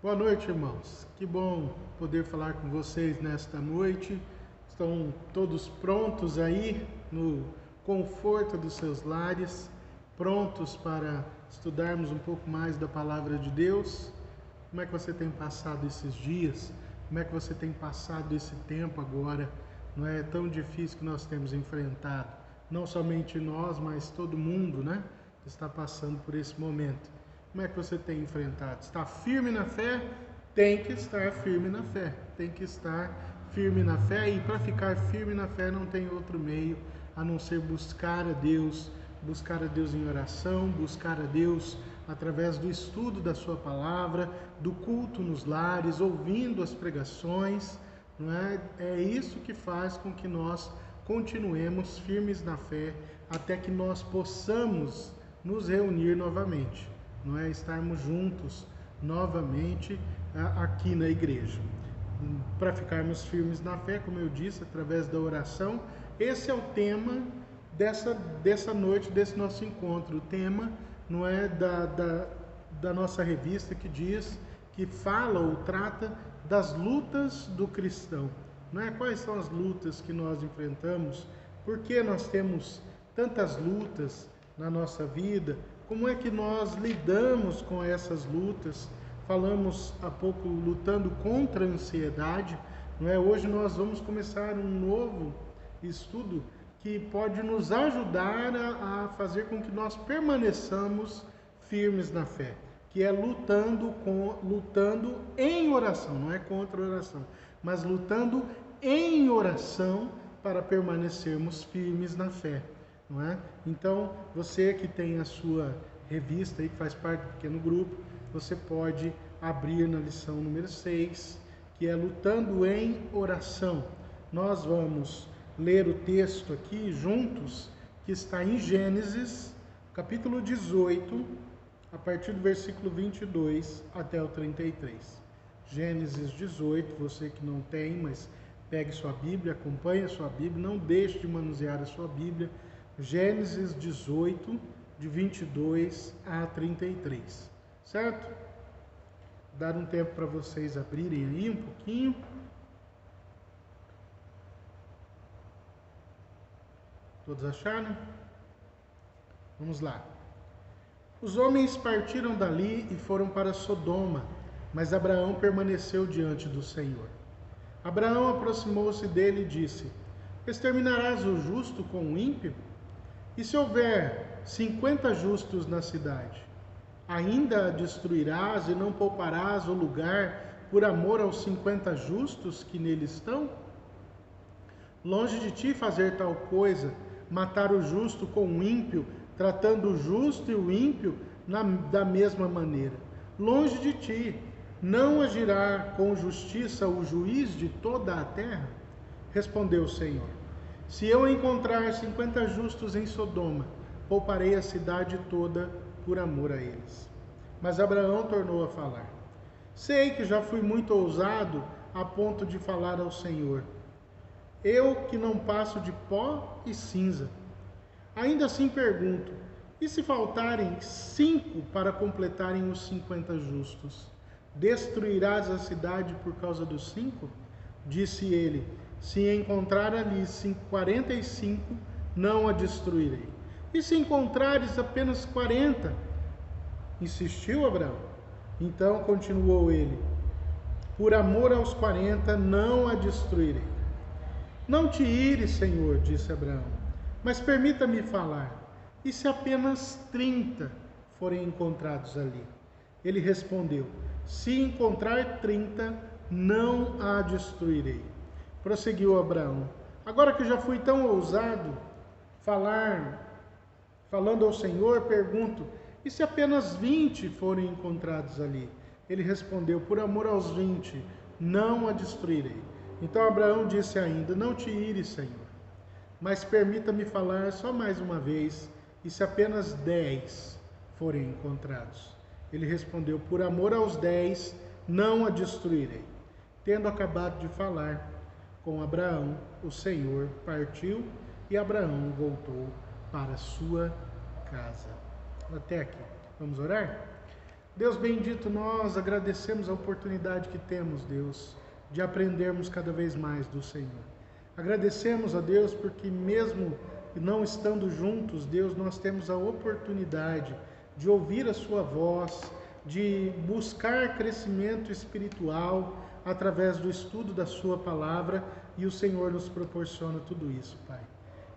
Boa noite, irmãos. Que bom poder falar com vocês nesta noite. Estão todos prontos aí no conforto dos seus lares, prontos para estudarmos um pouco mais da palavra de Deus? Como é que você tem passado esses dias? Como é que você tem passado esse tempo agora? Não é tão difícil que nós temos enfrentado. Não somente nós, mas todo mundo, né? Está passando por esse momento. Como é que você tem enfrentado? Está firme na fé? Tem que estar firme na fé. Tem que estar firme na fé. E para ficar firme na fé não tem outro meio a não ser buscar a Deus em oração, buscar a Deus através do estudo da sua palavra, do culto nos lares, ouvindo as pregações. Não é? É isso que faz com que nós continuemos firmes na fé até que nós possamos nos reunir novamente. Não é? Estarmos juntos novamente aqui na igreja. Para ficarmos firmes na fé, como eu disse, através da oração. Esse é o tema dessa noite, desse nosso encontro. O tema não é da nossa revista que fala ou trata das lutas do cristão. Não é? Quais são as lutas que nós enfrentamos? Por que nós temos tantas lutas na nossa vida? Como é que nós lidamos com essas lutas? Falamos há pouco lutando contra a ansiedade, não é? Hoje nós vamos começar um novo estudo que pode nos ajudar a fazer com que nós permaneçamos firmes na fé, que é lutando em oração, não é contra a oração, mas lutando em oração para permanecermos firmes na fé. Não é? Então, você que tem a sua revista aí, que faz parte do pequeno grupo, você pode abrir na lição número 6, que é Lutando em Oração. Nós vamos ler o texto aqui juntos, que está em Gênesis, capítulo 18, a partir do versículo 22 até o 33. Gênesis 18, você que não tem, mas pegue sua Bíblia, acompanhe a sua Bíblia, não deixe de manusear a sua Bíblia. Gênesis 18, de 22 a 33, certo? Dar um tempo para vocês abrirem aí um pouquinho. Todos acharam? Vamos lá. Os homens partiram dali e foram para Sodoma, mas Abraão permaneceu diante do Senhor. Abraão aproximou-se dele e disse: Exterminarás o justo com o ímpio? E se houver 50 justos na cidade, ainda a destruirás e não pouparás o lugar por amor aos 50 justos que nele estão? Longe de ti fazer tal coisa, matar o justo com o ímpio, tratando o justo e o ímpio da mesma maneira. Longe de ti, não agirá com justiça o juiz de toda a terra? Respondeu o Senhor: Se eu encontrar 50 justos em Sodoma, pouparei a cidade toda por amor a eles. Mas Abraão tornou a falar: Sei que já fui muito ousado a ponto de falar ao Senhor. Eu que não passo de pó e cinza. Ainda assim pergunto: e se faltarem 5 para completarem os 50 justos? Destruirás a cidade por causa dos 5? Disse ele: Se encontrar ali 45, não a destruirei. E se encontrares apenas 40? Insistiu Abraão. Então continuou ele: Por amor aos 40, não a destruirei. Não te ires, Senhor, disse Abraão, mas permita-me falar. E se apenas 30 forem encontrados ali? Ele respondeu: Se encontrar 30, não a destruirei. Prosseguiu Abraão: Agora que já fui tão ousado falando ao Senhor, pergunto: e se apenas 20 forem encontrados ali? Ele respondeu: Por amor aos 20, não a destruirei. Então Abraão disse ainda: Não te ires, Senhor, mas permita-me falar só mais uma vez. E se apenas 10 forem encontrados? Ele respondeu: Por amor aos 10, não a destruirei. Tendo acabado de falar com Abraão, o Senhor partiu e Abraão voltou para sua casa. Até aqui. Vamos orar? Deus bendito, nós agradecemos a oportunidade que temos, Deus, de aprendermos cada vez mais do Senhor. Agradecemos a Deus porque mesmo não estando juntos, Deus, nós temos a oportunidade de ouvir a sua voz, de buscar crescimento espiritual através do estudo da sua palavra, e o Senhor nos proporciona tudo isso, Pai.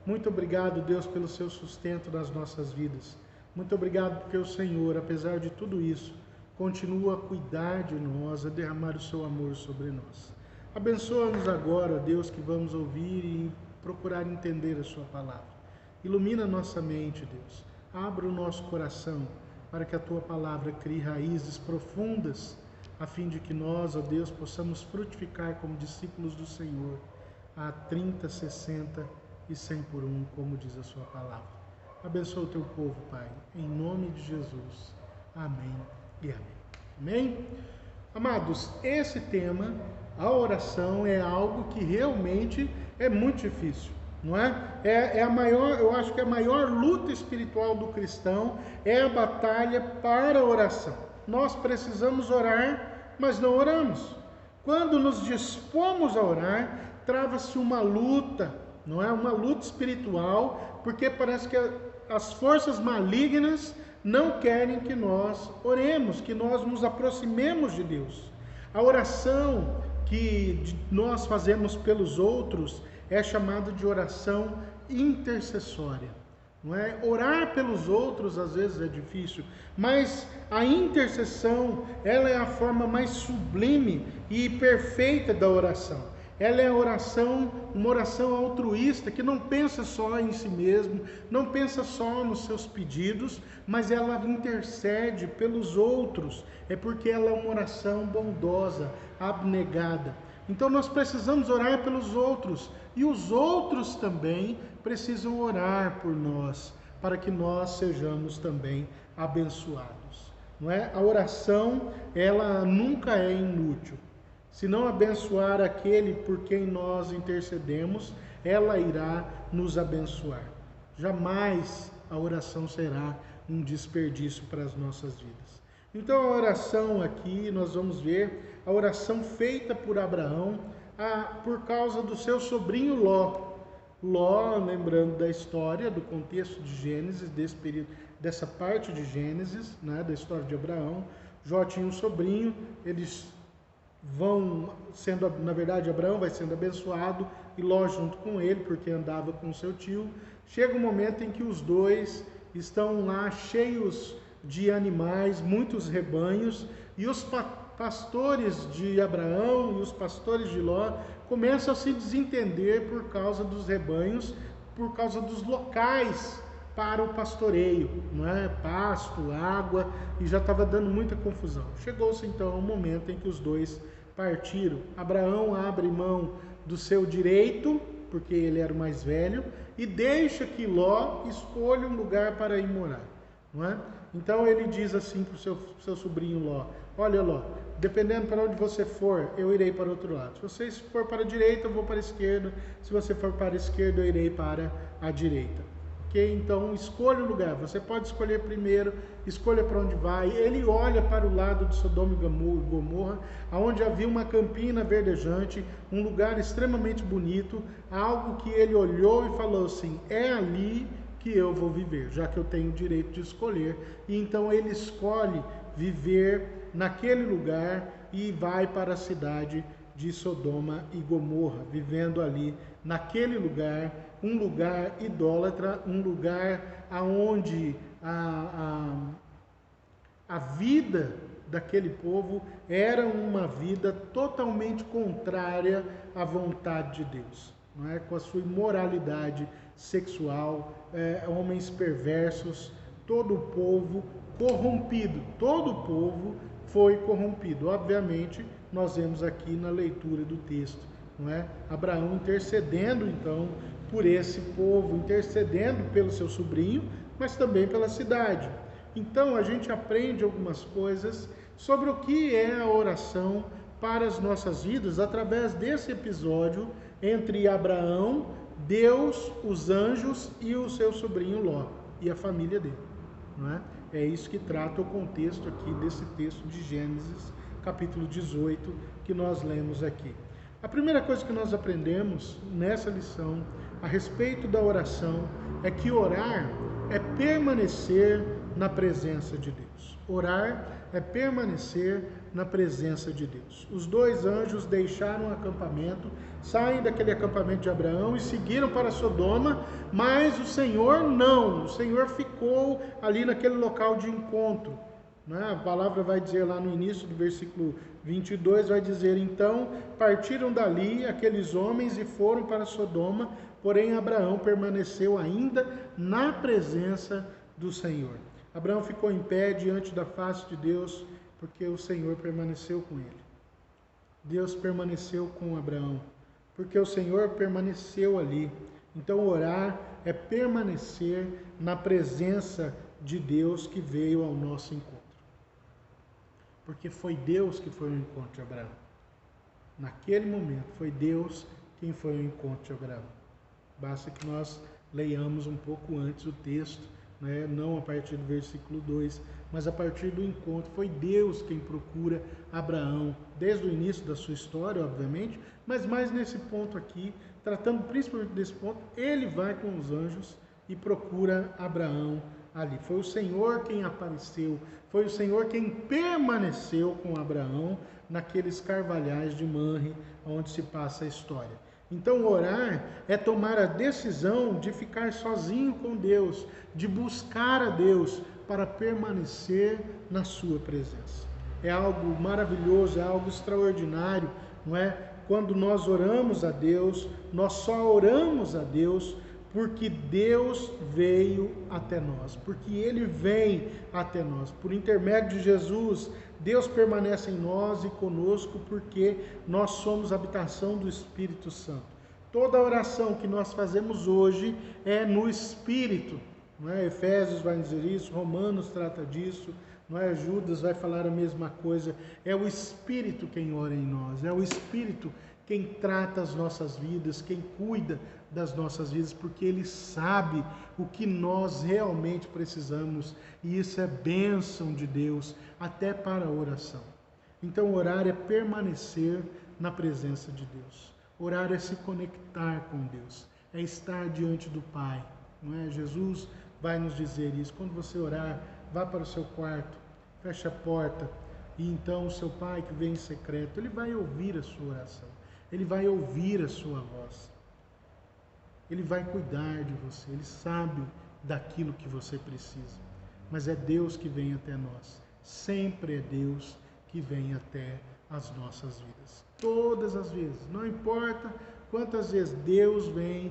Muito obrigado, Deus, pelo seu sustento nas nossas vidas. Muito obrigado porque o Senhor, apesar de tudo isso, continua a cuidar de nós, a derramar o seu amor sobre nós. Abençoa-nos agora, Deus, que vamos ouvir e procurar entender a sua palavra. Ilumina nossa mente, Deus. Abra o nosso coração para que a tua palavra crie raízes profundas, a fim de que nós, ó Deus, possamos frutificar como discípulos do Senhor a 30, 60 e 100 por um, como diz a sua palavra. Abençoa o teu povo, Pai, em nome de Jesus. Amém e amém. Amém? Amados, esse tema, a oração, é algo que realmente é muito difícil, não é? Eu acho que a maior luta espiritual do cristão é a batalha para a oração. Nós precisamos orar, mas não oramos. Quando nos dispomos a orar, trava-se uma luta, não é? Uma luta espiritual, porque parece que as forças malignas não querem que nós oremos, que nós nos aproximemos de Deus. A oração que nós fazemos pelos outros é chamada de oração intercessória. Não é? Orar pelos outros às vezes é difícil, mas a intercessão, ela é a forma mais sublime e perfeita da oração. Ela é uma oração altruísta, que não pensa só em si mesmo, não pensa só nos seus pedidos, mas ela intercede pelos outros. É porque ela é uma oração bondosa, abnegada. Então nós precisamos orar pelos outros, e os outros também precisam orar por nós, para que nós sejamos também abençoados. Não é? A oração, ela nunca é inútil. Se não abençoar aquele por quem nós intercedemos, ela irá nos abençoar. Jamais a oração será um desperdício para as nossas vidas. Então a oração aqui, nós vamos ver a oração feita por Abraão por causa do seu sobrinho Ló. Ló, lembrando da história, do contexto de Gênesis, desse período, dessa parte de Gênesis, né, da história de Abraão. Jó tinha um sobrinho, eles vão sendo, na verdade, Abraão vai sendo abençoado e Ló junto com ele, porque andava com seu tio. Chega um momento em que os dois estão lá cheios de animais, muitos rebanhos, e os pastores de Abraão e os pastores de Ló começam a se desentender por causa dos rebanhos, por causa dos locais para o pastoreio, não é? Pasto, água, e já estava dando muita confusão. Chegou-se então ao momento em que os dois partiram. Abraão abre mão do seu direito, porque ele era o mais velho, e deixa que Ló escolha um lugar para ir morar, não é? Então ele diz assim para o seu sobrinho Ló: olha, Ló, dependendo para onde você for, eu irei para o outro lado. Se você for para a direita, eu vou para a esquerda. Se você for para a esquerda, eu irei para a direita. Ok? Então escolha o lugar. Você pode escolher primeiro, escolha para onde vai. Ele olha para o lado de Sodoma e Gomorra, onde havia uma campina verdejante, um lugar extremamente bonito, algo que ele olhou e falou assim: é ali que eu vou viver, já que eu tenho o direito de escolher. E então ele escolhe viver naquele lugar e vai para a cidade de Sodoma e Gomorra, vivendo ali naquele lugar, um lugar idólatra, um lugar onde a vida daquele povo era uma vida totalmente contrária à vontade de Deus, não é? Com a sua imoralidade sexual, homens perversos, todo o povo corrompido, todo o povo foi corrompido. Obviamente, nós vemos aqui na leitura do texto, não é? Abraão intercedendo então por esse povo, intercedendo pelo seu sobrinho, mas também pela cidade. Então a gente aprende algumas coisas sobre o que é a oração para as nossas vidas através desse episódio entre Abraão, Deus, os anjos e o seu sobrinho Ló e a família dele, não é? É isso que trata o contexto aqui desse texto de Gênesis, capítulo 18, que nós lemos aqui. A primeira coisa que nós aprendemos nessa lição a respeito da oração é que orar é permanecer na presença de Deus. Orar é permanecer na presença de Deus. Os dois anjos deixaram o acampamento, saem daquele acampamento de Abraão e seguiram para Sodoma, mas o Senhor não. O Senhor ficou ali naquele local de encontro. A palavra vai dizer lá no início do versículo 22, vai dizer: então partiram dali aqueles homens e foram para Sodoma, porém Abraão permaneceu ainda na presença do Senhor. Abraão ficou em pé diante da face de Deus, porque o Senhor permaneceu com ele. Deus permaneceu com Abraão, porque o Senhor permaneceu ali. Então orar é permanecer na presença de Deus que veio ao nosso encontro. Porque foi Deus que foi ao encontro de Abraão. Naquele momento, foi Deus quem foi ao encontro de Abraão. Basta que nós leiamos um pouco antes o texto, não a partir do versículo 2, mas a partir do encontro. Foi Deus quem procura Abraão, desde o início da sua história, obviamente, mas mais nesse ponto aqui, tratando principalmente desse ponto, ele vai com os anjos e procura Abraão ali. Foi o Senhor quem apareceu, foi o Senhor quem permaneceu com Abraão naqueles carvalhais de Manre, onde se passa a história. Então orar é tomar a decisão de ficar sozinho com Deus, de buscar a Deus para permanecer na sua presença. É algo maravilhoso, é algo extraordinário, não é? Quando nós oramos a Deus, nós só oramos a Deus porque Deus veio até nós, porque Ele vem até nós. Por intermédio de Jesus, Deus permanece em nós e conosco porque nós somos habitação do Espírito Santo. Toda oração que nós fazemos hoje é no Espírito. Não é? Efésios vai dizer isso, Romanos trata disso, não é? Judas vai falar a mesma coisa. É o Espírito quem ora em nós, é o Espírito quem trata as nossas vidas, quem cuida das nossas vidas, porque Ele sabe o que nós realmente precisamos, e isso é bênção de Deus, até para a oração. Então orar é permanecer na presença de Deus. Orar é se conectar com Deus, é estar diante do Pai, não é? Jesus vai nos dizer isso. Quando você orar, vá para o seu quarto, feche a porta, e então o seu Pai que vem em secreto, Ele vai ouvir a sua oração, Ele vai ouvir a sua voz, Ele vai cuidar de você, Ele sabe daquilo que você precisa. Mas é Deus que vem até nós, sempre é Deus que vem até as nossas vidas. Todas as vezes, não importa quantas vezes, Deus vem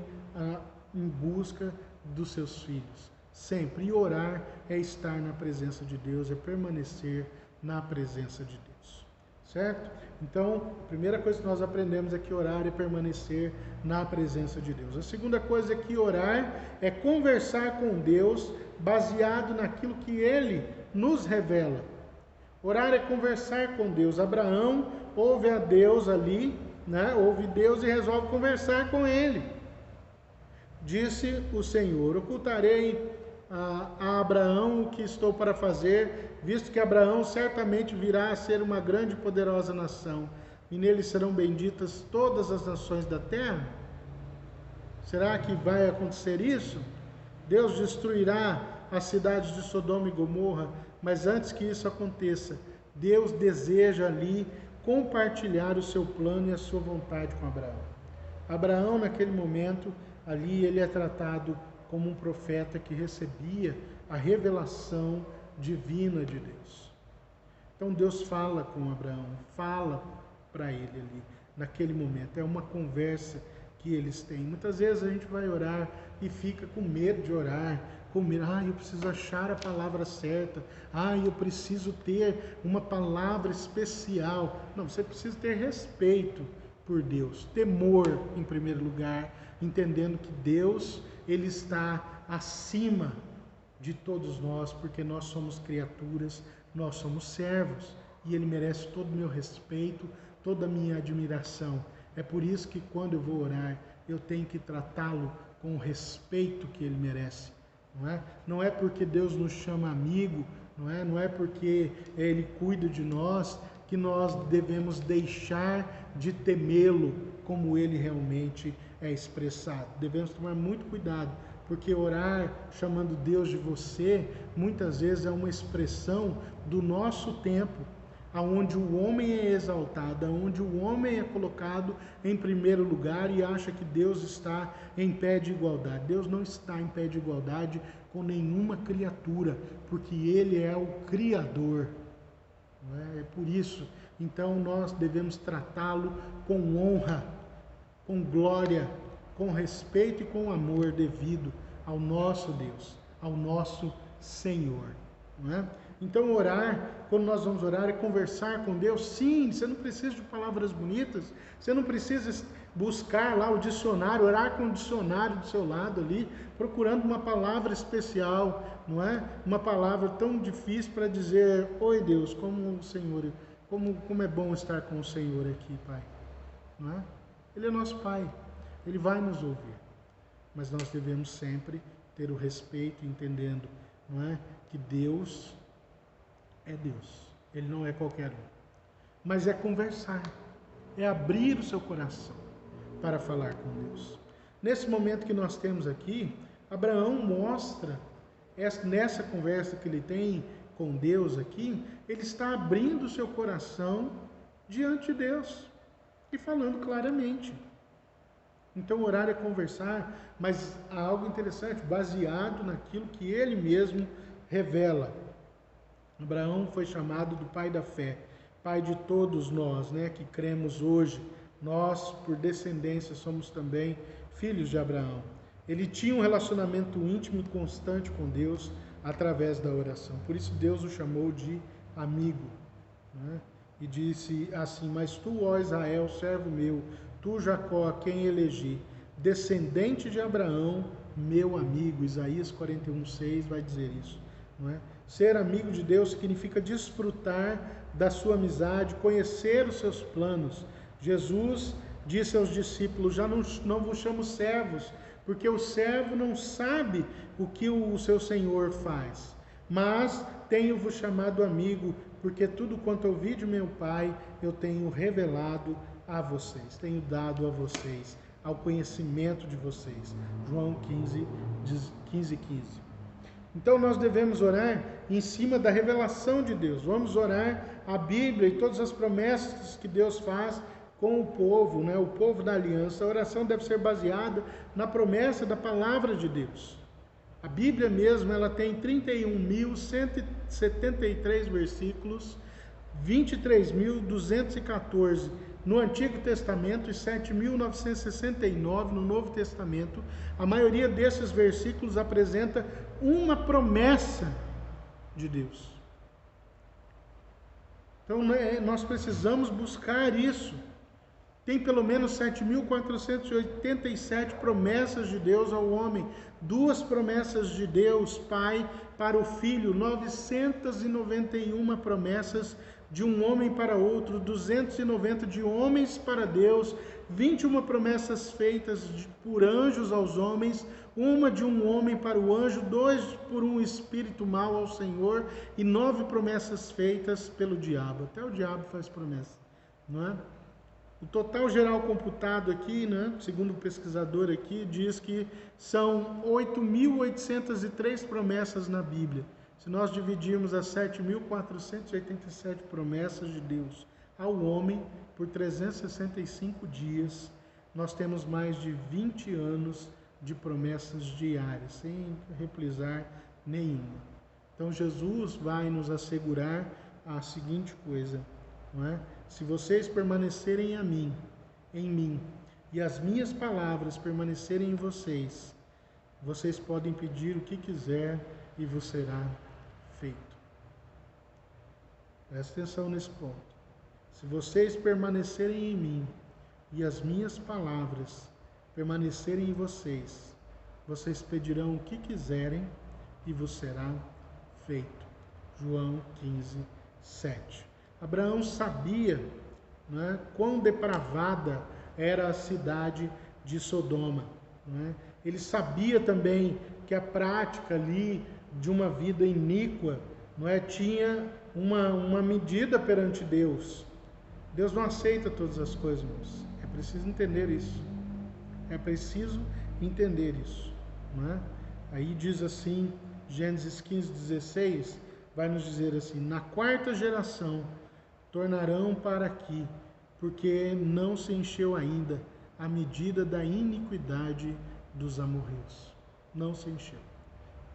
em busca dos seus filhos, sempre. E orar é estar na presença de Deus, é permanecer na presença de Deus, certo? Então, a primeira coisa que nós aprendemos é que orar é permanecer na presença de Deus. A segunda coisa é que orar é conversar com Deus baseado naquilo que Ele nos revela. Orar é conversar com Deus. Abraão ouve a Deus ali, ouve Deus e resolve conversar com Ele. Disse o Senhor: ocultarei a Abraão o que estou para fazer, visto que Abraão certamente virá a ser uma grande e poderosa nação, e nele serão benditas todas as nações da terra. Será que vai acontecer isso? Deus destruirá as cidades de Sodoma e Gomorra, mas antes que isso aconteça, Deus deseja ali compartilhar o seu plano e a sua vontade com Abraão. Abraão, naquele momento, ali ele é tratado como um profeta que recebia a revelação divina de Deus. Então Deus fala com Abraão, fala para ele ali, naquele momento. É uma conversa que eles têm. Muitas vezes a gente vai orar e fica com medo de orar, com medo, eu preciso achar a palavra certa, eu preciso ter uma palavra especial. Não, você precisa ter respeito por Deus, temor em primeiro lugar, entendendo que Deus, Ele está acima de todos nós, porque nós somos criaturas, nós somos servos, e Ele merece todo o meu respeito, toda a minha admiração. É por isso que quando eu vou orar, eu tenho que tratá-lo com o respeito que Ele merece, Não é porque Deus nos chama amigo, não é porque Ele cuida de nós que nós devemos deixar de temê-lo como Ele realmente é expressado. Devemos tomar muito cuidado, porque orar chamando Deus de você, muitas vezes é uma expressão do nosso tempo, aonde o homem é exaltado, aonde o homem é colocado em primeiro lugar e acha que Deus está em pé de igualdade. Deus não está em pé de igualdade com nenhuma criatura, porque Ele é o Criador. É por isso, então nós devemos tratá-lo com honra, com glória, com respeito e com amor devido ao nosso Deus, ao nosso Senhor. Não é? Então orar, quando nós vamos orar, é conversar com Deus. Sim, você não precisa de palavras bonitas, você não precisa buscar lá o dicionário, orar com o dicionário do seu lado ali, procurando uma palavra especial, não é? Uma palavra tão difícil para dizer: oi Deus, como o Senhor, como é bom estar com o Senhor aqui, Pai. Não é? Ele é nosso Pai, Ele vai nos ouvir, mas nós devemos sempre ter o respeito, entendendo, não é? Que Deus é Deus, Ele não é qualquer um, mas é conversar, é abrir o seu coração para falar com Deus. Nesse momento que nós temos aqui, Abraão mostra, nessa conversa que ele tem com Deus aqui, ele está abrindo o seu coração diante de Deus e falando claramente. Então orar é conversar, mas há algo interessante, baseado naquilo que ele mesmo revela. Abraão foi chamado do pai da fé, pai de todos nós, que cremos hoje. Nós, por descendência, somos também filhos de Abraão. Ele tinha um relacionamento íntimo e constante com Deus através da oração. Por isso Deus o chamou de amigo. E disse assim: mas tu, ó Israel, servo meu, tu, Jacó, a quem elegi, descendente de Abraão, meu amigo. Isaías 41:6 vai dizer isso. Ser amigo de Deus significa desfrutar da sua amizade, conhecer os seus planos. Jesus disse aos discípulos: já não vos chamo servos, porque o servo não sabe o que o seu Senhor faz. Mas tenho-vos chamado amigo, porque tudo quanto ouvi de meu Pai, eu tenho revelado a vocês, tenho dado a vocês, ao conhecimento de vocês. João 15:15. Então nós devemos orar em cima da revelação de Deus. Vamos orar a Bíblia e todas as promessas que Deus faz com o povo, o povo da aliança. A oração deve ser baseada na promessa da palavra de Deus. A Bíblia mesmo, ela tem 31.173 versículos, 23.214 no Antigo Testamento e 7.969 no Novo Testamento. A maioria desses versículos apresenta uma promessa de Deus. Então nós precisamos buscar isso. Tem pelo menos 7.487 promessas de Deus ao homem, 2 promessas de Deus Pai para o Filho, 991 promessas de um homem para outro, 290 de homens para Deus, 21 promessas feitas por anjos aos homens, 1 de um homem para o anjo, 2 por um espírito mau ao Senhor e 9 promessas feitas pelo diabo. Até o diabo faz promessa, não é? O total geral computado aqui, segundo o pesquisador aqui, diz que são 8.803 promessas na Bíblia. Se nós dividirmos as 7.487 promessas de Deus ao homem por 365 dias, nós temos mais de 20 anos de promessas diárias, sem reprisar nenhuma. Então Jesus vai nos assegurar a seguinte coisa, não é? Se vocês permanecerem em mim, e as minhas palavras permanecerem em vocês, vocês podem pedir o que quiser e vos será feito. Presta atenção nesse ponto. Se vocês permanecerem em mim, e as minhas palavras permanecerem em vocês, vocês pedirão o que quiserem e vos será feito. João 15:7. Abraão sabia, quão depravada era a cidade de Sodoma. Ele sabia também que a prática ali de uma vida iníqua, não é, tinha uma medida perante Deus. Deus não aceita todas as coisas, irmãos. É preciso entender isso. É preciso entender isso, não é? Aí diz assim, Gênesis 15:16, vai nos dizer assim: na quarta geração tornarão para aqui, porque não se encheu ainda a medida da iniquidade dos amorreus. Não se encheu.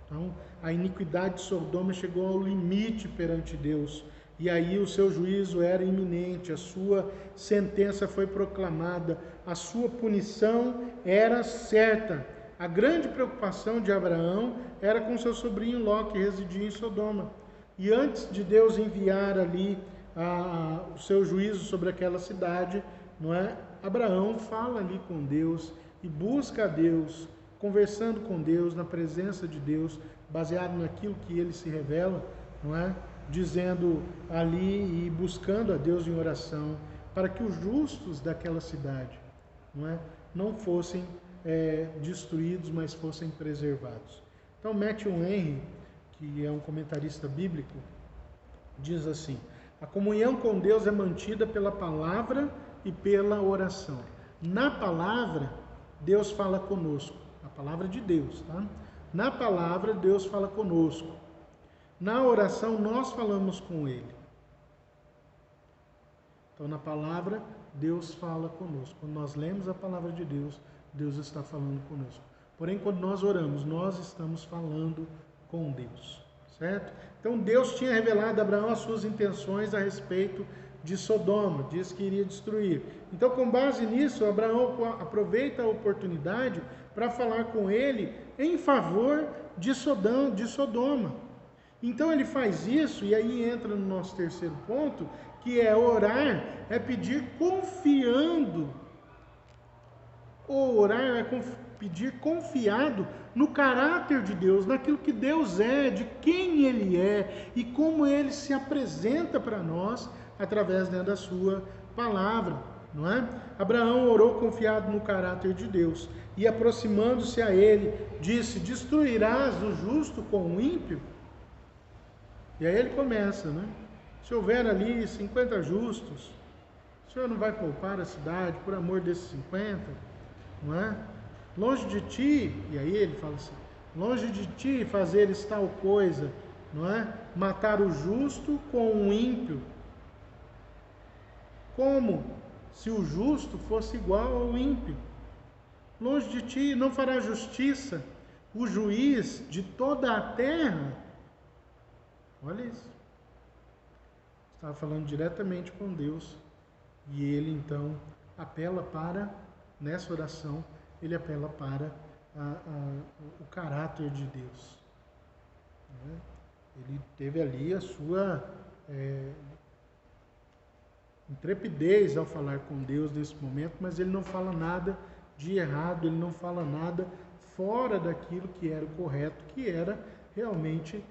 Então, a iniquidade de Sodoma chegou ao limite perante Deus. E aí o seu juízo era iminente, a sua sentença foi proclamada, a sua punição era certa. A grande preocupação de Abraão era com seu sobrinho Ló, que residia em Sodoma. E antes de Deus enviar ali o seu juízo sobre aquela cidade, não é? Abraão fala ali com Deus e busca a Deus, conversando com Deus, na presença de Deus, baseado naquilo que ele se revela, não é? Dizendo ali e buscando a Deus em oração, para que os justos daquela cidade, não fossem destruídos, mas fossem preservados. Então Matthew Henry, que é um comentarista bíblico, diz assim: a comunhão com Deus é mantida pela palavra e pela oração. Na palavra, Deus fala conosco, a palavra de Deus, tá? Na palavra, Deus fala conosco. Na oração, nós falamos com Ele. Então, na palavra, Deus fala conosco. Quando nós lemos a palavra de Deus, Deus está falando conosco. Porém, quando nós oramos, nós estamos falando com Deus, certo? Então, Deus tinha revelado a Abraão as suas intenções a respeito de Sodoma, diz que iria destruir. Então, com base nisso, Abraão aproveita a oportunidade para falar com ele em favor de Sodoma. Então ele faz isso, e aí entra no nosso terceiro ponto, que é orar, é pedir confiando. Orar é pedir confiado no caráter de Deus, naquilo que Deus é, de quem Ele é e como Ele se apresenta para nós através da sua palavra, não é? Abraão orou confiado no caráter de Deus e aproximando-se a Ele, disse: destruirás o justo com o ímpio? E aí ele começa, né? Se houver ali 50 justos, o Senhor não vai poupar a cidade por amor desses 50, não é? Longe de ti, e aí ele fala assim, longe de ti fazeres tal coisa, não é? Matar o justo com o ímpio. Como se o justo fosse igual ao ímpio. Longe de ti não fará justiça o juiz de toda a terra. Olha isso. Estava falando diretamente com Deus. E ele então apela para, nessa oração, ele apela para o caráter de Deus. Ele teve ali a sua intrepidez ao falar com Deus nesse momento, mas ele não fala nada de errado, ele não fala nada fora daquilo que era o correto, que era realmente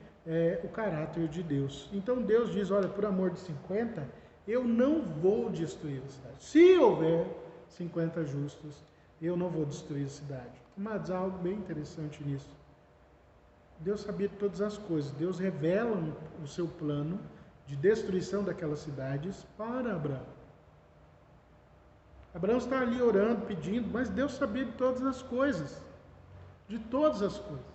o caráter de Deus. Então Deus diz: olha, por amor de 50, eu não vou destruir a cidade. Se houver 50 justos, eu não vou destruir a cidade. Mas há algo bem interessante nisso. Deus sabia de todas as coisas. Deus revela o seu plano de destruição daquelas cidades para Abraão. Abraão está ali orando, pedindo, mas Deus sabia de todas as coisas. De todas as coisas.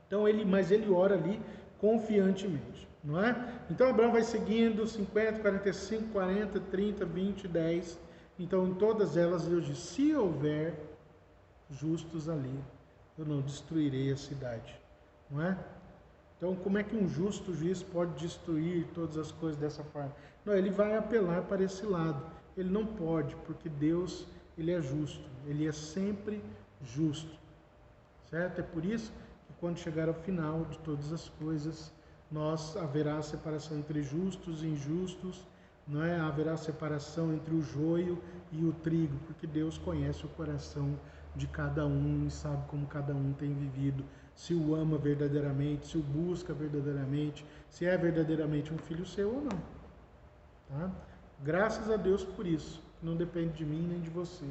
Então mas ele ora ali confiantemente, não é? Então Abraão vai seguindo 50, 45, 40, 30, 20, 10. Então em todas elas Deus diz: se houver justos ali, eu não destruirei a cidade, não é? Então como é que um justo juiz pode destruir todas as coisas dessa forma? Não, ele vai apelar para esse lado. Ele não pode, porque Deus, ele é justo, ele é sempre justo, certo? É por isso que quando chegar ao final de todas as coisas, haverá separação entre justos e injustos, não é? Haverá separação entre o joio e o trigo, porque Deus conhece o coração de cada um e sabe como cada um tem vivido, se o ama verdadeiramente, se o busca verdadeiramente, se é verdadeiramente um filho seu ou não, tá? Graças a Deus por isso, que não depende de mim nem de você,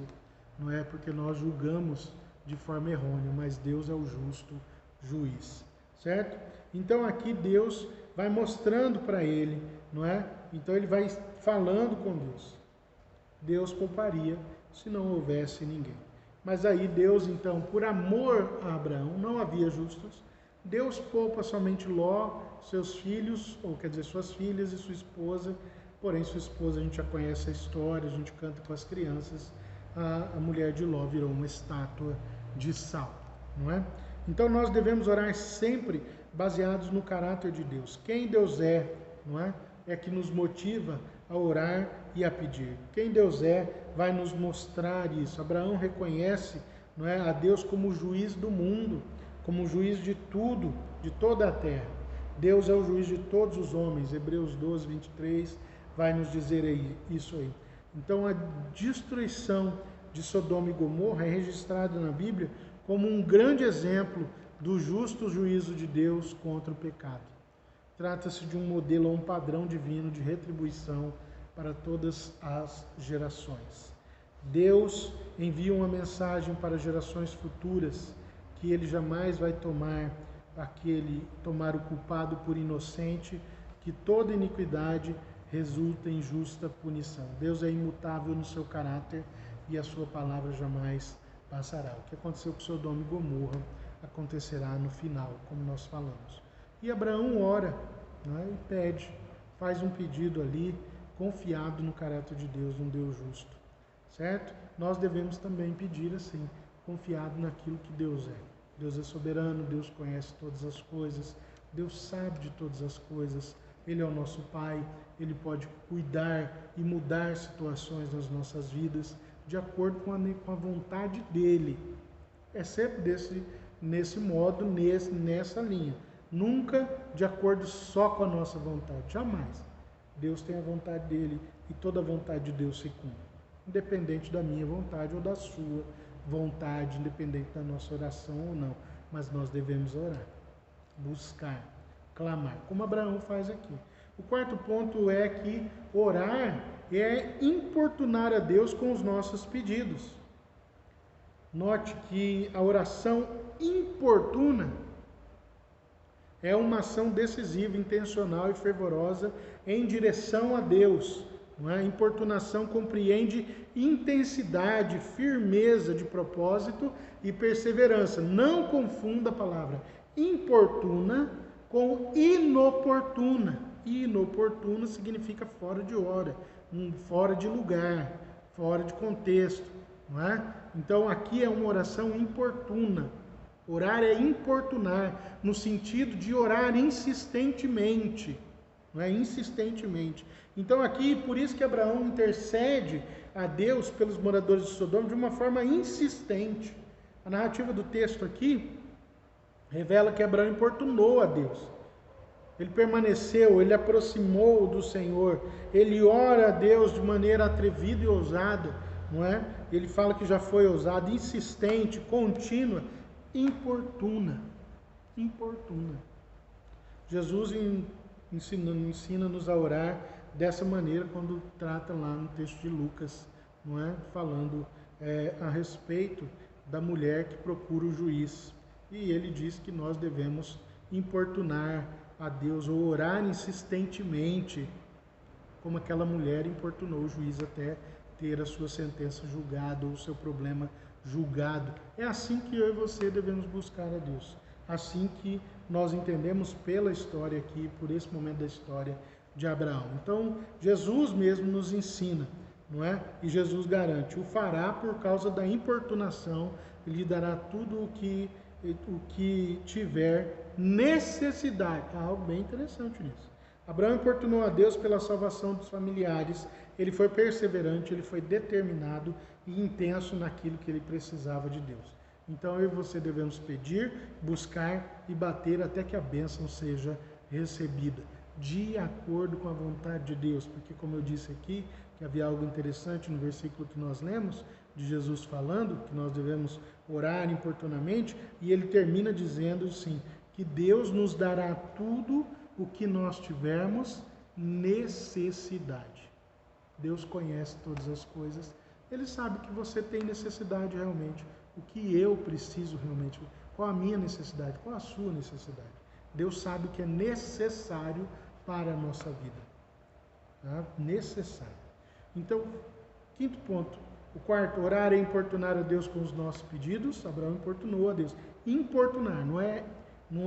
não é? Porque nós julgamos de forma errônea, mas Deus é o justo juiz, certo? Então aqui Deus vai mostrando para ele, não é? Então ele vai falando com Deus. Deus pouparia se não houvesse ninguém. Mas aí Deus, então, por amor a Abraão, não havia justos, Deus poupa somente Ló, seus filhos, ou quer dizer, suas filhas e sua esposa. Porém, sua esposa, a gente já conhece a história, a gente canta com as crianças, a mulher de Ló virou uma estátua de sal, não é? Então nós devemos orar sempre baseados no caráter de Deus. Quem Deus é, não é? É que nos motiva a orar e a pedir. Quem Deus é vai nos mostrar isso. Abraão reconhece, não é, a Deus como o juiz do mundo, como o juiz de tudo, de toda a terra. Deus é o juiz de todos os homens. Hebreus 12, 23 vai nos dizer isso aí. Então a destruição de Sodoma e Gomorra é registrada na Bíblia como um grande exemplo do justo juízo de Deus contra o pecado. Trata-se de um modelo ou um padrão divino de retribuição para todas as gerações. Deus envia uma mensagem para gerações futuras que ele jamais vai tomar o culpado por inocente, que toda iniquidade resulta em justa punição. Deus é imutável no seu caráter e a sua palavra jamais passará. O que aconteceu com Sodoma e Gomorra acontecerá no final, como nós falamos. E Abraão ora, né, e pede, faz um pedido ali, confiado no caráter de Deus, um Deus justo, certo? Nós devemos também pedir assim, confiado naquilo que Deus é. Deus é soberano, Deus conhece todas as coisas, Deus sabe de todas as coisas, Ele é o nosso Pai, Ele pode cuidar e mudar situações nas nossas vidas de acordo com a vontade dEle. É sempre nesse modo, nessa linha. Nunca de acordo só com a nossa vontade, jamais. Deus tem a vontade dEle e toda a vontade de Deus se cumpre. Independente da minha vontade ou da sua vontade, independente da nossa oração ou não. Mas nós devemos orar, buscar, clamar, como Abraão faz aqui. O quarto ponto é que orar é importunar a Deus com os nossos pedidos. Note que a oração importuna é uma ação decisiva, intencional e fervorosa em direção a Deus. Não é? Importunação compreende intensidade, firmeza de propósito e perseverança. Não confunda a palavra importuna com inoportuna. Inoportuna significa fora de hora, fora de lugar, fora de contexto. Não é? Então aqui é uma oração importuna. Orar é importunar, no sentido de orar insistentemente. Não é? Insistentemente. Então aqui, por isso que Abraão intercede a Deus pelos moradores de Sodoma de uma forma insistente. A narrativa do texto aqui revela que Abraão importunou a Deus. Ele permaneceu, ele aproximou do Senhor, ele ora a Deus de maneira atrevida e ousada, não é? Ele fala que já foi ousado, insistente, contínua, importuna. Jesus ensina-nos a orar dessa maneira quando trata lá no texto de Lucas, não é? Falando a respeito da mulher que procura o juiz. E ele diz que nós devemos importunar a Deus ou orar insistentemente, como aquela mulher importunou o juiz até ter a sua sentença julgada ou o seu problema julgado. É assim que eu e você devemos buscar a Deus. Assim que nós entendemos pela história aqui, por esse momento da história de Abraão. Então, Jesus mesmo nos ensina, não é? E Jesus garante, o fará por causa da importunação, lhe dará tudo o que tiver necessidade. Há algo bem interessante nisso. Abraão importunou a Deus pela salvação dos familiares, ele foi perseverante, ele foi determinado e intenso naquilo que ele precisava de Deus. Então eu e você devemos pedir, buscar e bater até que a bênção seja recebida, de acordo com a vontade de Deus, porque como eu disse aqui, que havia algo interessante no versículo que nós lemos, de Jesus falando, que nós devemos orar importunamente, e ele termina dizendo assim, que Deus nos dará tudo o que nós tivermos necessidade. Deus conhece todas as coisas, Ele sabe que você tem necessidade realmente o que eu preciso realmente, qual a minha necessidade, qual a sua necessidade. Deus sabe o que é necessário para a nossa vida. Tá? Necessário. Então, quinto ponto. O quarto, orar é importunar a Deus com os nossos pedidos. Abraão importunou a Deus. Importunar, não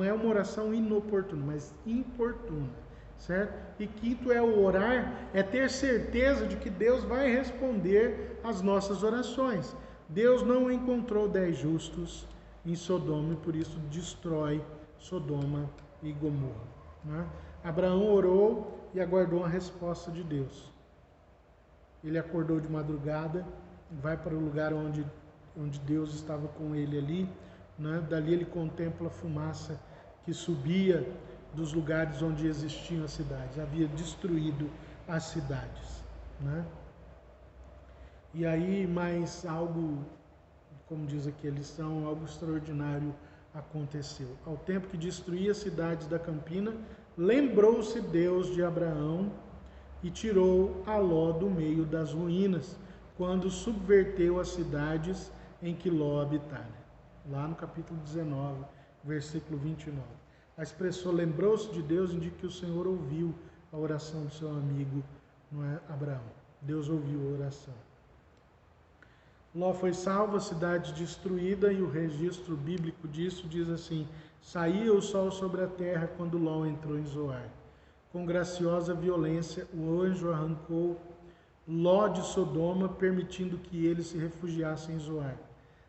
é uma oração inoportuna, mas importuna, certo? E quinto é o orar, é ter certeza de que Deus vai responder às nossas orações. Deus não encontrou 10 justos em Sodoma e por isso destrói Sodoma e Gomorra. Né? Abraão orou e aguardou a resposta de Deus. Ele acordou de madrugada, vai para o lugar onde Deus estava com ele ali, né? Dali ele contempla a fumaça que subia dos lugares onde existiam as cidades, havia destruído as cidades. Né? E aí mais algo, como diz aqui a lição, algo extraordinário aconteceu. Ao tempo que destruía as cidades da campina, lembrou-se Deus de Abraão e tirou a Ló do meio das ruínas, quando subverteu as cidades em que Ló habitara. Lá no capítulo 19, versículo 29. A expressão lembrou-se de Deus indica que o Senhor ouviu a oração do seu amigo, não é, Abraão. Deus ouviu a oração. Ló foi salvo, a cidade destruída, e o registro bíblico disso diz assim: saía o sol sobre a terra quando Ló entrou em Zoar. Com graciosa violência, o anjo arrancou Ló de Sodoma, permitindo que ele se refugiasse em Zoar.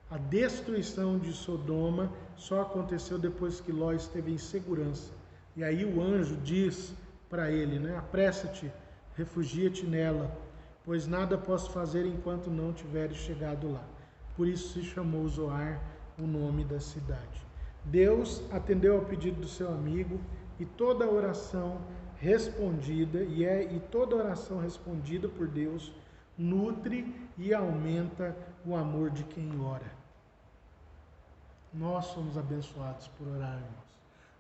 A destruição de Sodoma só aconteceu depois que Ló esteve em segurança. E aí o anjo diz para ele, né? Apressa-te, refugia-te nela, pois nada posso fazer enquanto não tiveres chegado lá. Por isso se chamou Zoar, o nome da cidade. Deus atendeu ao pedido do seu amigo e toda oração respondida, e toda oração respondida por Deus nutre e aumenta o amor de quem ora. Nós somos abençoados por orar, irmãos.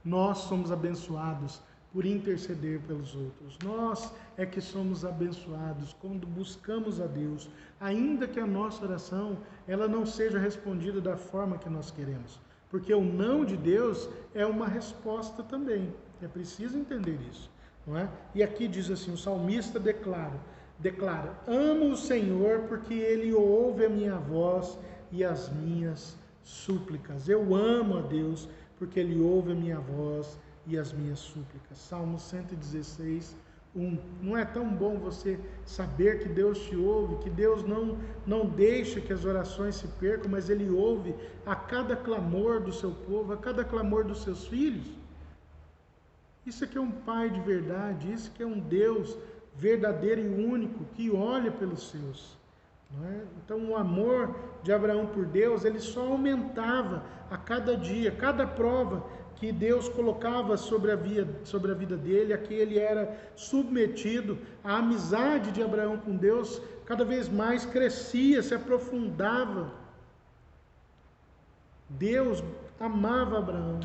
Nós somos abençoados por interceder pelos outros. Nós é que somos abençoados quando buscamos a Deus, ainda que a nossa oração ela não seja respondida da forma que nós queremos. Porque o não de Deus é uma resposta também. É preciso entender isso. Não é? E aqui diz assim, o salmista declara, amo o Senhor porque Ele ouve a minha voz e as minhas súplicas. Eu amo a Deus porque Ele ouve a minha voz e as minhas súplicas. Salmo 116, 1. Não é tão bom você saber que Deus te ouve, que Deus não deixa que as orações se percam, mas Ele ouve a cada clamor do seu povo, a cada clamor dos seus filhos? Isso aqui é um Pai de verdade, isso aqui é um Deus verdadeiro e único que olha pelos seus. Não é? Então o amor de Abraão por Deus, ele só aumentava a cada dia, cada prova que Deus colocava sobre a vida dele, a que ele era submetido. A amizade de Abraão com Deus cada vez mais crescia, se aprofundava. Deus amava Abraão.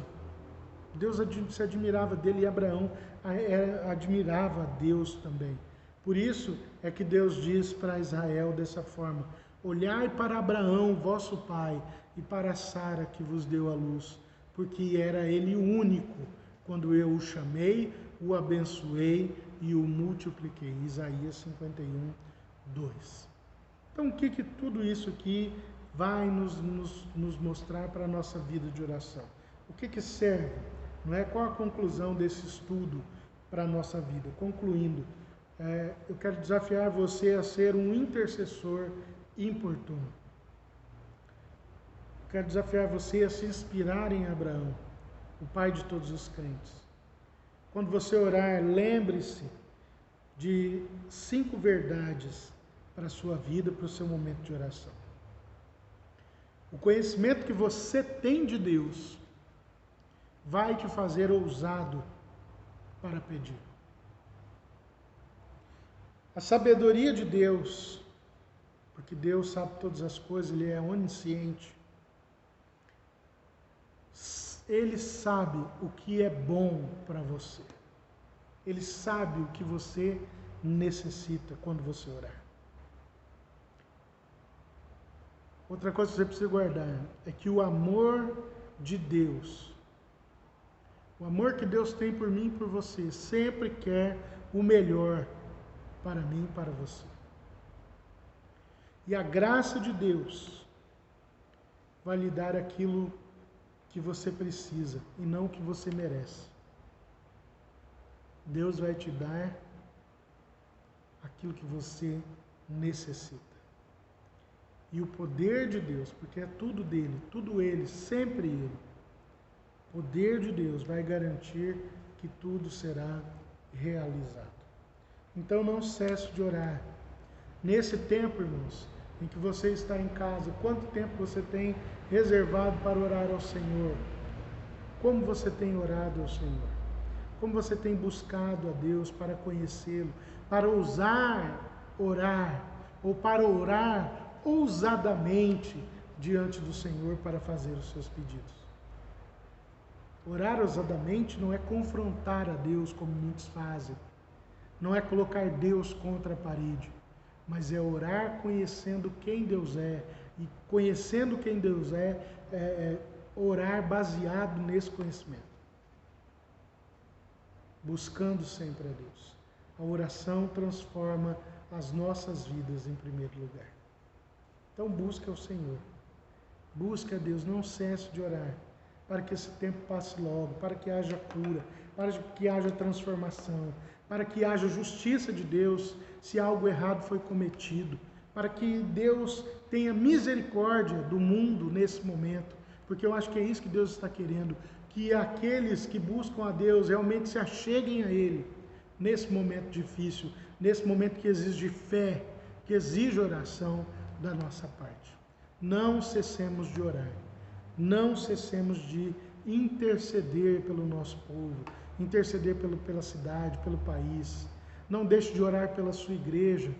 Deus se admirava dele e Abraão admirava a Deus também. Por isso é que Deus diz para Israel dessa forma: olhai para Abraão, vosso pai, e para Sara que vos deu a luz, porque era ele o único, quando eu o chamei, o abençoei e o multipliquei. Isaías 51, 2. Então o que tudo isso aqui vai nos mostrar para a nossa vida de oração? O que serve? Não é? Qual a conclusão desse estudo para a nossa vida? Concluindo, eu quero desafiar você a ser um intercessor importuno. Quero desafiar você a se inspirar em Abraão, o pai de todos os crentes. Quando você orar, lembre-se de 5 verdades para a sua vida, para o seu momento de oração. O conhecimento que você tem de Deus vai te fazer ousado para pedir. A sabedoria de Deus, porque Deus sabe todas as coisas, Ele é onisciente. Ele sabe o que é bom para você. Ele sabe o que você necessita quando você orar. Outra coisa que você precisa guardar é que o amor de Deus, o amor que Deus tem por mim e por você, sempre quer o melhor para mim e para você. E a graça de Deus vai lhe dar aquilo que você precisa e não o que você merece. Deus vai te dar aquilo que você necessita. E o poder de Deus, porque é tudo dele, tudo ele, sempre ele. O poder de Deus vai garantir que tudo será realizado. Então não cesse de orar. Nesse tempo, irmãos, em que você está em casa, quanto tempo você tem reservado para orar ao Senhor? Como você tem orado ao Senhor? Como você tem buscado a Deus para conhecê-lo, para ousar orar, ou para orar ousadamente diante do Senhor para fazer os seus pedidos? Orar ousadamente não é confrontar a Deus como muitos fazem, não é colocar Deus contra a parede, mas é orar conhecendo quem Deus é, e conhecendo quem Deus é orar baseado nesse conhecimento, buscando sempre a Deus. A oração transforma as nossas vidas em primeiro lugar. Então busque ao Senhor, busque a Deus, não cesse de orar, para que esse tempo passe logo, para que haja cura, para que haja transformação, para que haja justiça de Deus se algo errado foi cometido, para que Deus tenha misericórdia do mundo nesse momento, porque eu acho que é isso que Deus está querendo, que aqueles que buscam a Deus realmente se acheguem a Ele nesse momento difícil, nesse momento que exige fé, que exige oração da nossa parte. Não cessemos de orar, não cessemos de interceder pelo nosso povo, interceder pela cidade, pelo país. Não deixe de orar pela sua igreja,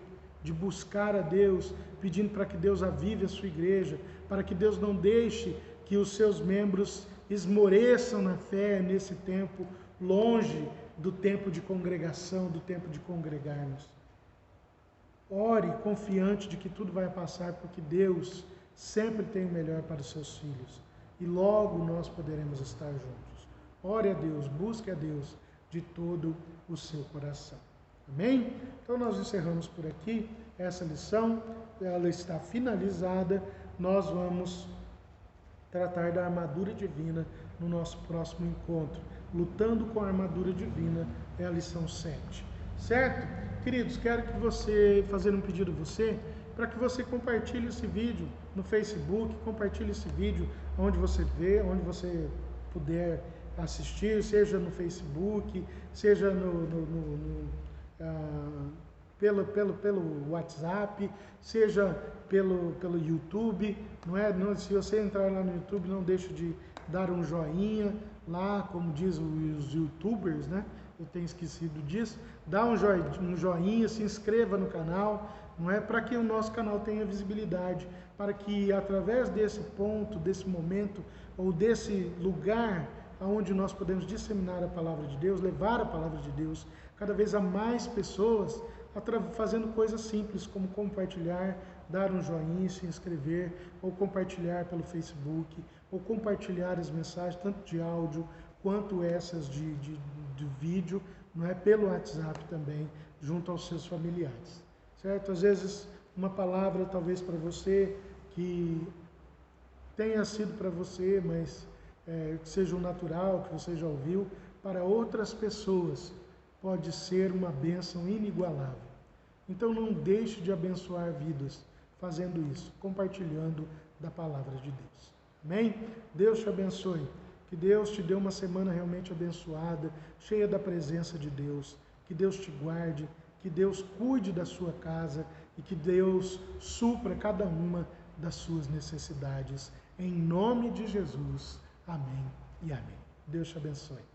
de buscar a Deus, pedindo para que Deus avive a sua igreja, para que Deus não deixe que os seus membros esmoreçam na fé nesse tempo, longe do tempo de congregação, do tempo de congregarmos. Ore confiante de que tudo vai passar, porque Deus sempre tem o melhor para os seus filhos. E logo nós poderemos estar juntos. Ore a Deus, busque a Deus de todo o seu coração. Amém? Então nós encerramos por aqui essa lição. Ela está finalizada. Nós vamos tratar da armadura divina no nosso próximo encontro. Lutando com a armadura divina é a lição 7. Certo? Queridos, quero que você, fazer um pedido a você, para que você compartilhe esse vídeo no Facebook, compartilhe esse vídeo onde você vê, onde você puder assistir, seja no Facebook, seja pelo WhatsApp, seja pelo YouTube, não é? Se você entrar lá no YouTube, não deixe de dar um joinha lá, como diz os YouTubers, né? Eu tenho esquecido disso. Dá um joinha, se inscreva no canal, não é? Para que o nosso canal tenha visibilidade, para que através desse ponto, desse momento, ou desse lugar onde nós podemos disseminar a palavra de Deus, levar a palavra de Deus cada vez a mais pessoas, fazendo coisas simples como compartilhar, dar um joinha, se inscrever, ou compartilhar pelo Facebook, ou compartilhar as mensagens, tanto de áudio quanto essas de vídeo, não é? Pelo WhatsApp também, junto aos seus familiares, certo? Às vezes uma palavra talvez para você que tenha sido para você, mas que seja um natural, que você já ouviu, para outras pessoas pode ser uma bênção inigualável. Então não deixe de abençoar vidas fazendo isso, compartilhando da palavra de Deus. Amém? Deus te abençoe. Que Deus te dê uma semana realmente abençoada, cheia da presença de Deus. Que Deus te guarde, que Deus cuide da sua casa e que Deus supra cada uma das suas necessidades. Em nome de Jesus. Amém e amém. Deus te abençoe.